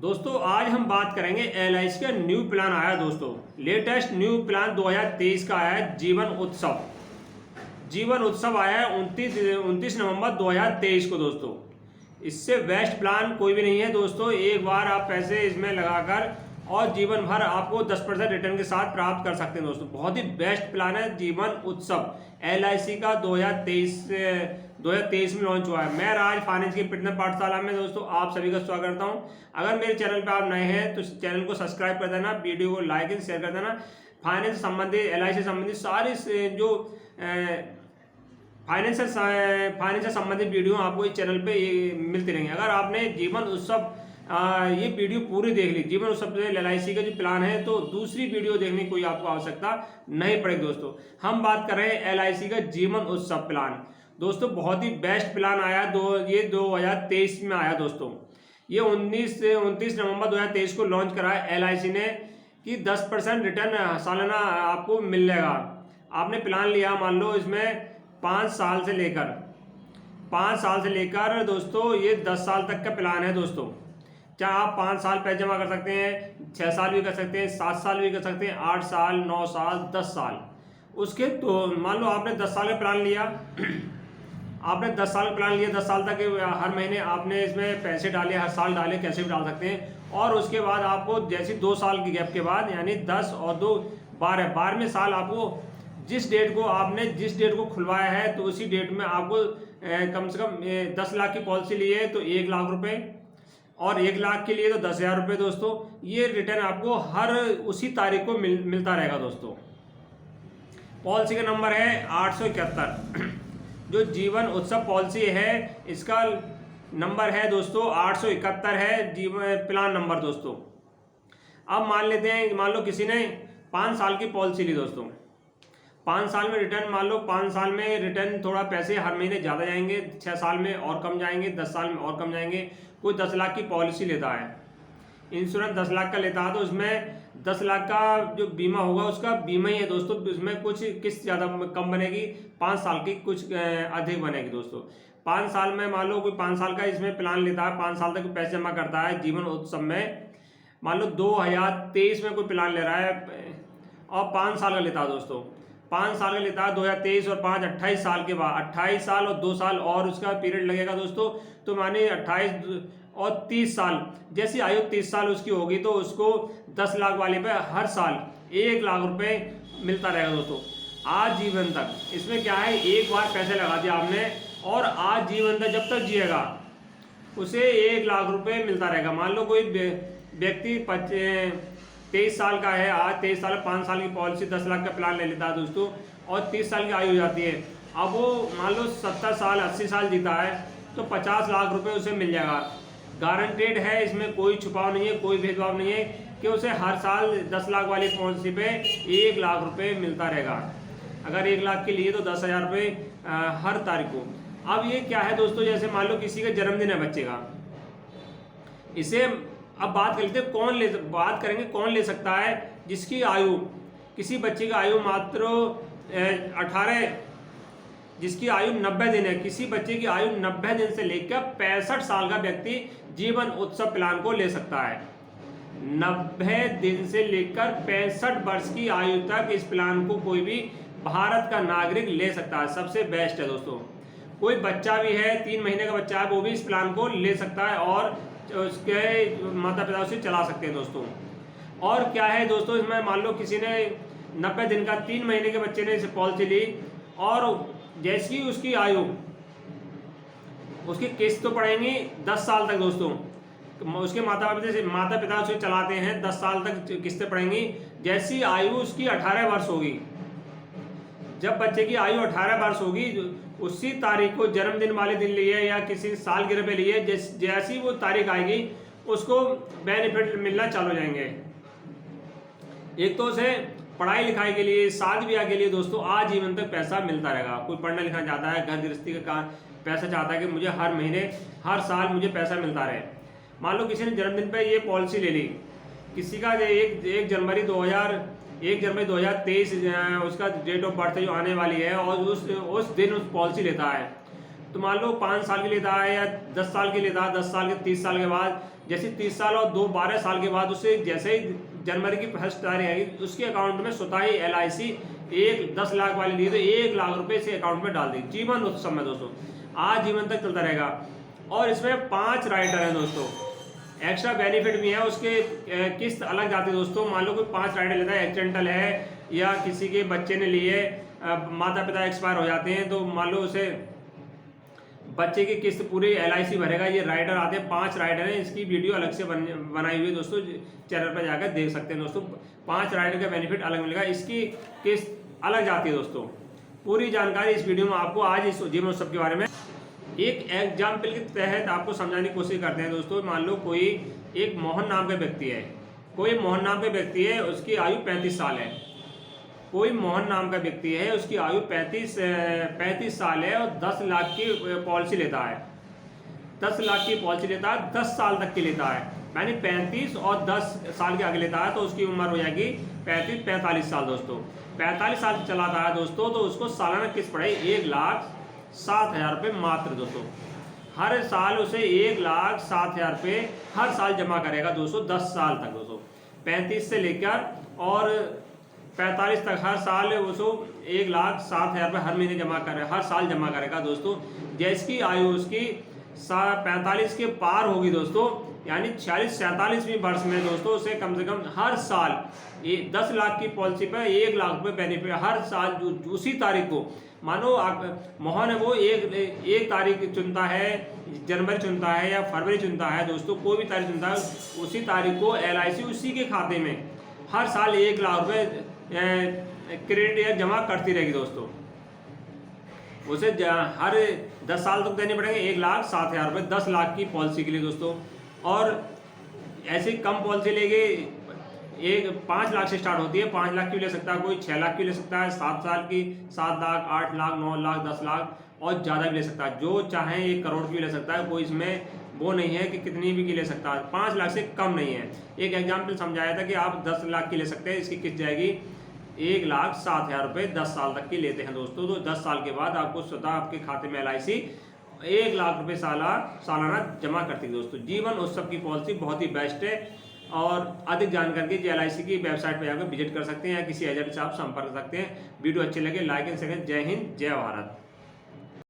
दोस्तों आज हम बात करेंगे एलआईसी का न्यू प्लान आया दोस्तों। लेटेस्ट न्यू प्लान 2023 का आया है जीवन उत्सव। जीवन उत्सव आया है 29 नवंबर 2023 को दोस्तों। इससे बेस्ट प्लान कोई भी नहीं है दोस्तों। एक बार आप पैसे इसमें लगाकर और जीवन भर आपको 10% रिटर्न के साथ प्राप्त कर सकते हैं दोस्तों। बहुत ही बेस्ट प्लान है जीवन उत्सव एलआईसी का 2023 में लॉन्च हुआ है। मैं राज फाइनेंस की फिटनेस पाठशाला में दोस्तों आप सभी का स्वागत करता हूं। अगर मेरे चैनल पर आप नए हैं तो इस चैनल को सब्सक्राइब कर देना, वीडियो को लाइक एंड शेयर कर देना। फाइनेंस संबंधित एलआईसी संबंधित सारी जो फाइनेंस से संबंधित वीडियो आपको इस चैनल पे मिलती रहेंगी। अगर आपने जीवन उत्सव ये वीडियो पूरी देख ली, जीवन उत्सव एलआईसी का जो प्लान है, तो दूसरी वीडियो देखने की कोई आपको आवश्यकता नहीं पड़ेगी दोस्तों। हम बात कर रहे हैं एलआईसी का जीवन उत्सव प्लान दोस्तों। बहुत ही बेस्ट प्लान आया ये 2023 में आया दोस्तों। ये 29 नवंबर 2023 को लॉन्च करा है एलआईसी ने कि 10% रिटर्न सालाना आपको मिल जाएगा। आपने प्लान लिया, मान लो इसमें 5 साल से लेकर दोस्तों ये 10 साल तक का प्लान है दोस्तों। चाहे आप 5 साल पैसे जमा कर सकते हैं, 6 साल भी कर सकते हैं, 7 साल भी कर सकते हैं, 8 साल, 9 साल, 10 साल। उसके तो मान लो आपने 10 साल का प्लान लिया, 10 साल तक हर महीने आपने इसमें पैसे डाले, हर साल डाले, कैसे भी डाल सकते हैं। और उसके बाद आपको जैसे 2 साल की गैप के बाद यानी 10 और 2 12वें साल आपको जिस डेट को खुलवाया है तो उसी डेट में आपको कम से कम 10 लाख की पॉलिसी ली है तो 1 लाख रुपए, और 1 लाख के लिए तो 10,000 रुपये दोस्तों। ये रिटर्न आपको हर उसी तारीख को मिलता रहेगा दोस्तों। पॉलिसी का नंबर है 871। जो जीवन उत्सव पॉलिसी है इसका नंबर है दोस्तों 871 है जीवन प्लान नंबर दोस्तों। अब मान लो किसी ने 5 साल की पॉलिसी ली दोस्तों। 5 साल में रिटर्न, मान लो 5 साल में रिटर्न थोड़ा पैसे हर महीने ज़्यादा जाएंगे, 6 साल में और कम जाएंगे, 10 साल में और कम जाएंगे। कोई 10 लाख की पॉलिसी लेता है, इंश्योरेंस 10 लाख का लेता है, तो उसमें 10 लाख का जो बीमा होगा उसका बीमा ही है दोस्तों। उसमें कुछ किस्त ज़्यादा कम बनेगी, 5 साल की कुछ अधिक बनेगी दोस्तों। 5 साल में मान लो कोई 5 साल का इसमें प्लान लेता है, 5 साल तक पैसे जमा करता है जीवन उत्सव में। मान लो 2023 में कोई प्लान ले रहा है और 5 साल का लेता है दोस्तों। 5 साल का लेता है 2023 और 5 28 साल के बाद, 28 साल और 2 साल और उसका पीरियड लगेगा दोस्तों। तो मानिए 28 और 30 साल, जैसी आयु 30 साल उसकी होगी तो उसको 10 लाख वाले पे हर साल 1 लाख रुपए मिलता रहेगा दोस्तों आजीवन तक। इसमें क्या है, एक बार पैसे लगा दिया आपने और आजीवन तक जब तक जिएगा उसे 1 लाख रुपए मिलता रहेगा। मान लो कोई व्यक्ति 23 साल का है, आज 23 साल 5 साल की पॉलिसी 10 लाख का प्लान ले लेता है दोस्तों, और 30 साल की आयु हो जाती है। अब वो मान लो 70 साल 80 साल जीता है तो 50 लाख रुपए उसे मिल जाएगा। गारंटेड है, इसमें कोई छुपाव नहीं है, कोई भेदभाव नहीं है कि उसे हर साल 10 लाख वाली पॉलिसी पे 1 लाख रुपए मिलता रहेगा। अगर 1 लाख के लिए तो 10,000 रुपये हर तारीख को। अब ये क्या है दोस्तों, जैसे मान लो किसी का जन्मदिन है बच्चे का, इसे अब बात करेंगे कौन ले सकता है। जिसकी आयु, किसी बच्चे की आयु मात्र 18, जिसकी आयु 90 दिन है, किसी बच्चे की आयु 90 दिन से लेकर 65 साल का व्यक्ति जीवन उत्सव प्लान को ले सकता है। 90 दिन से लेकर 65 वर्ष की आयु तक इस प्लान को कोई भी भारत का नागरिक ले सकता है। सबसे बेस्ट है दोस्तों। कोई बच्चा भी है, 3 महीने का बच्चा है, वो भी इस प्लान को ले सकता है और उसके माता पिता उसे चला सकते हैं दोस्तों। और क्या है दोस्तों, इसमें मान लो किसी ने 90 दिन का 3 महीने के बच्चे ने इसे पॉलिसी ली और जैसी उसकी आयु, उसकी किस्त तो पड़ेंगी 10 साल तक दोस्तों। उसके माता पिता उसे चलाते हैं, 10 साल तक किस्तें पड़ेंगी। जैसी आयु उसकी 18 वर्ष होगी, जब बच्चे की आयु 18 वर्ष होगी, उसी तारीख को जन्मदिन वाले दिन लिए या किसी सालगिरह पे लिए, जैसी वो तारीख आएगी उसको बेनिफिट मिलना चालू हो जाएंगे। एक तो उसे पढ़ाई लिखाई के लिए, शादी ब्याह के लिए दोस्तों आजीवन तक पैसा मिलता रहेगा। कोई पढ़ना लिखना चाहता है, घर गृहस्थी का पैसा चाहता है कि मुझे हर महीने हर साल मुझे पैसा मिलता रहे। मान लो किसी ने जन्मदिन पे ये पॉलिसी ले ली, किसी का 1 जनवरी 2023 उसका डेट ऑफ बर्थ जो आने वाली है और उस दिन उस पॉलिसी लेता है, तो मान लो 5 साल की लेता है या 10 साल की लेता है, 10 साल के 30 साल के बाद जैसे 30 साल और 12 साल के बाद उसे जैसे ही जनवरी की 1 तारीख आएगी उसके अकाउंट में स्वतः ही LIC 10 लाख वाली ली तो 1 लाख रुपए से अकाउंट में डाल दी जीवन उत्सव में दोस्तों, आज जीवन तक चलता रहेगा। और इसमें 5 राइडर हैं दोस्तों, एक्स्ट्रा बेनिफिट भी है, उसके किस्त अलग जाती है दोस्तों। मान लो कोई 5 राइडर लेता है, एक्सीडेंटल है या किसी के बच्चे ने लिए, माता पिता एक्सपायर हो जाते हैं, तो मान लो उसे बच्चे की किस्त पूरी LIC भरेगा। ये राइडर आते हैं, 5 राइडर हैं, इसकी वीडियो अलग से बनाई हुई है दोस्तों, चैनल पर जाकर देख सकते हैं दोस्तों। 5 राइडर का बेनिफिट अलग मिलेगा, इसकी किस्त अलग जाती है दोस्तों। पूरी जानकारी इस वीडियो में आपको आज इस जीवन उत्सव के बारे में एक एग्जाम्पल के तहत आपको समझाने की कोशिश करते हैं दोस्तों। मान लो कोई एक मोहन नाम का व्यक्ति है, कोई मोहन नाम का व्यक्ति है, उसकी आयु 35 साल है। कोई मोहन नाम का व्यक्ति है, उसकी आयु 35 साल है और 10 लाख की पॉलिसी लेता है। 10 लाख की पॉलिसी लेता है, 10 साल तक की लेता है, यानी 35 और 10 साल के आगे लेता है तो उसकी उम्र हो जाएगी 45 साल दोस्तों। 45 साल चलाता है दोस्तों तो उसको सालाना किस्त पड़ेगी 1,07,000 रुपये मात्र दोस्तों। हर साल उसे 1,07,000 रुपये हर साल जमा करेगा दोस्तों, 10 साल तक दोस्तों। 35 से लेकर और 45 तक हर साल उसको 1,07,000 रुपये हर महीने जमा करे, हर साल जमा करेगा दोस्तों। जैसी आयु उसकी 45 के पार होगी दोस्तों, यानी 46-47वीं वर्ष में दोस्तों उसे कम से कम हर साल 10 लाख की पॉलिसी पर 1 लाख रुपये बेनिफिट हर साल उसी तारीख को। मानो मोहन है वो एक तारीख चुनता है, जनवरी चुनता है या फरवरी चुनता है दोस्तों, कोई भी तारीख चुनता है, उसी तारीख को LIC उसी के खाते में हर साल 1 लाख रुपये क्रेडिट या जमा करती रहेगी दोस्तों। उसे हर 10 साल तक देने पड़ेंगे 1,07,000 रुपये 10 लाख की पॉलिसी के लिए दोस्तों। और ऐसी कम पॉलिसी लेके 5 लाख से स्टार्ट होती है, 5 लाख की ले सकता है कोई, 6 लाख की ले सकता है, 7 साल की 7 लाख, 8 लाख, 9 लाख, 10 लाख और ज़्यादा भी ले सकता है। जो चाहे 1 करोड़ की ले सकता है, कोई इसमें वो नहीं है कि कितनी भी की ले सकता है, 5 लाख से कम नहीं है। एक एग्जाम्पल समझाया था कि आप 10 लाख की ले सकते हैं, इसकी किस्त जाएगी 1,07,000 रुपये 10 साल तक की लेते हैं दोस्तों। तो 10 साल के बाद आपको स्वतः आपके खाते में LIC 1 लाख रुपये सालाना जमा करती है दोस्तों। जीवन उत्सव की पॉलिसी बहुत ही बेस्ट है और अधिक जानकारी के LIC की वेबसाइट पर जाकर विजिट कर सकते हैं या किसी एजेंट से आप संपर्क कर सकते हैं। वीडियो अच्छे लगे लाइक एंड शेयर। जय हिंद, जय भारत।